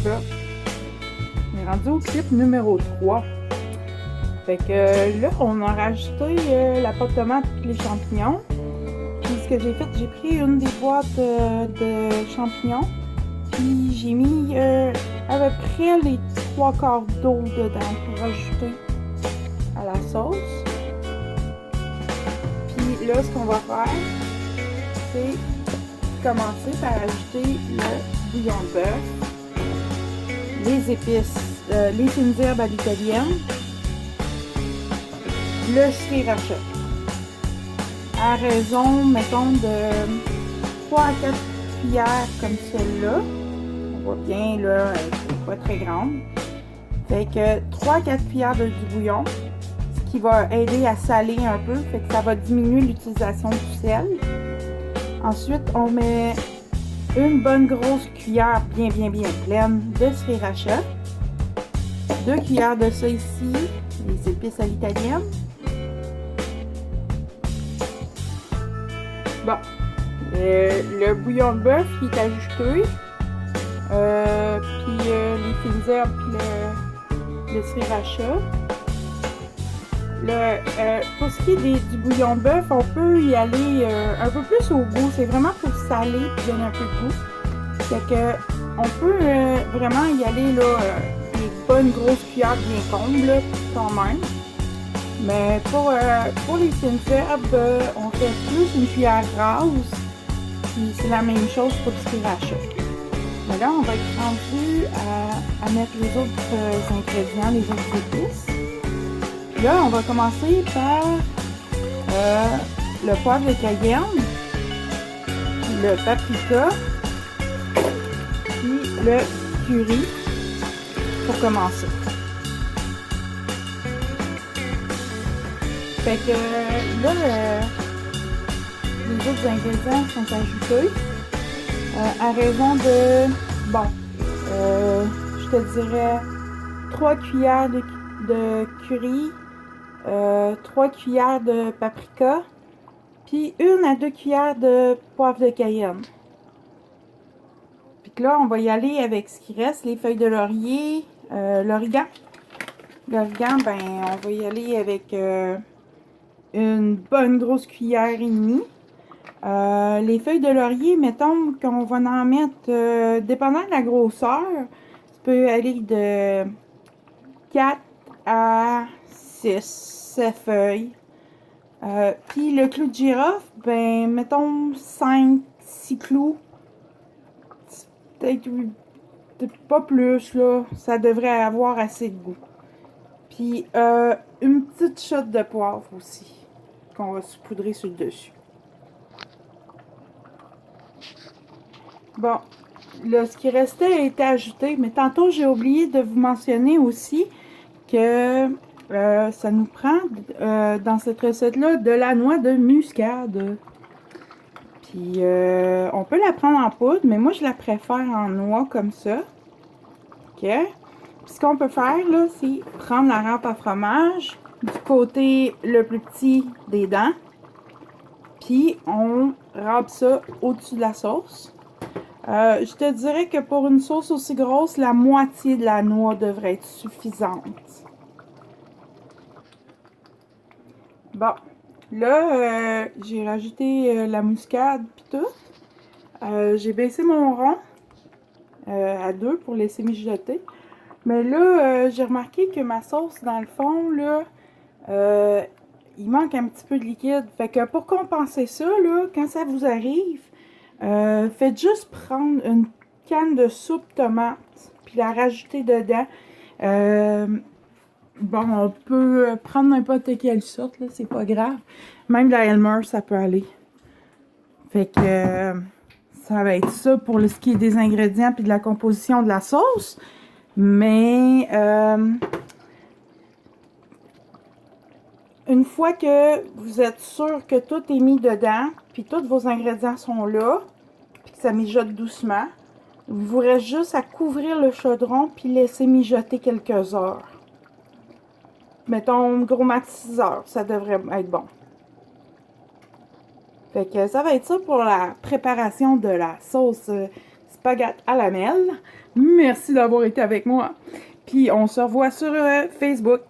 bœuf. On est rendu au clip numéro 3. Fait que là, on a rajouté la pâte tomate et les champignons. Puis ce que j'ai fait, j'ai pris une des boîtes de champignons. Puis j'ai mis à peu près les 3/4 d'eau dedans pour rajouter à la sauce. Puis là, ce qu'on va faire, c'est commencer par ajouter le bouillon de bœuf, les épices, les fines herbes à l'italienne, le sriracha. À raison, mettons, de 3 à 4 cuillères comme celle-là. On voit bien, là, elle n'est pas très grande. Fait que 3 à 4 cuillères du bouillon, ce qui va aider à saler un peu, fait que ça va diminuer l'utilisation du sel. Ensuite, on met une bonne grosse cuillère bien pleine de sriracha. 2 cuillères de ça ici, les épices à l'italienne. Bon, le bouillon de bœuf qui est ajouté, puis les fines herbes, puis le sriracha. Pour ce qui est du bouillon de bœuf, on peut y aller un peu plus au goût. C'est vraiment pour saler et donner un peu de goût. Fait que on peut vraiment y aller là, des bonnes grosses cuillères bien combles là, quand même. Mais pour les fines herbes, on fait plus une cuillère rase. Puis c'est la même chose pour le sriracha. Mais là, on va être rendu à mettre les autres ingrédients, les autres épices. Là, on va commencer par le poivre de cayenne, le paprika, puis le curry pour commencer. Fait que là, les autres ingrédients sont ajoutés à raison de, bon, je te dirais 3 cuillères de curry, 3 cuillères de paprika, puis 1 à 2 cuillères de poivre de cayenne. Puis là, on va y aller avec ce qui reste, les feuilles de laurier, l'origan. L'origan, ben, on va y aller avec une bonne grosse cuillère et demie. Les feuilles de laurier, mettons qu'on va en mettre, dépendant de la grosseur, ça peut aller de 4 à 6 feuilles. Puis le clou de girofle, ben, mettons 5-6 clous. Peut-être pas plus, là. Ça devrait avoir assez de goût. Puis une petite shot de poivre aussi, qu'on va saupoudrer sur le dessus. Bon, là, ce qui restait a été ajouté, mais tantôt j'ai oublié de vous mentionner aussi que ça nous prend dans cette recette-là de la noix de muscade. Puis on peut la prendre en poudre, mais moi je la préfère en noix comme ça. Ok. Puis ce qu'on peut faire là, c'est prendre la râpe à fromage du côté le plus petit des dents. Puis on râpe ça au-dessus de la sauce. Je te dirais que pour une sauce aussi grosse, la moitié de la noix devrait être suffisante. Bon, là, j'ai rajouté la muscade puis tout. J'ai baissé mon rond à 2 pour laisser mijoter. Mais là, j'ai remarqué que ma sauce, dans le fond, là, il manque un petit peu de liquide. Fait que pour compenser ça, là, quand ça vous arrive, faites juste prendre une canne de soupe tomate puis la rajouter dedans. Bon, on peut prendre n'importe quelle sorte, là, c'est pas grave. Même la Elmer, ça peut aller. Fait que ça va être ça pour ce qui est des ingrédients puis de la composition de la sauce. Mais une fois que vous êtes sûr que tout est mis dedans, puis tous vos ingrédients sont là, puis que ça mijote doucement, il vous reste juste à couvrir le chaudron puis laisser mijoter quelques heures. Mettons, gros max 6 heures, ça devrait être bon. Fait que ça va être ça pour la préparation de la sauce Spaghette à la Mel. Merci d'avoir été avec moi. Puis on se revoit sur Facebook.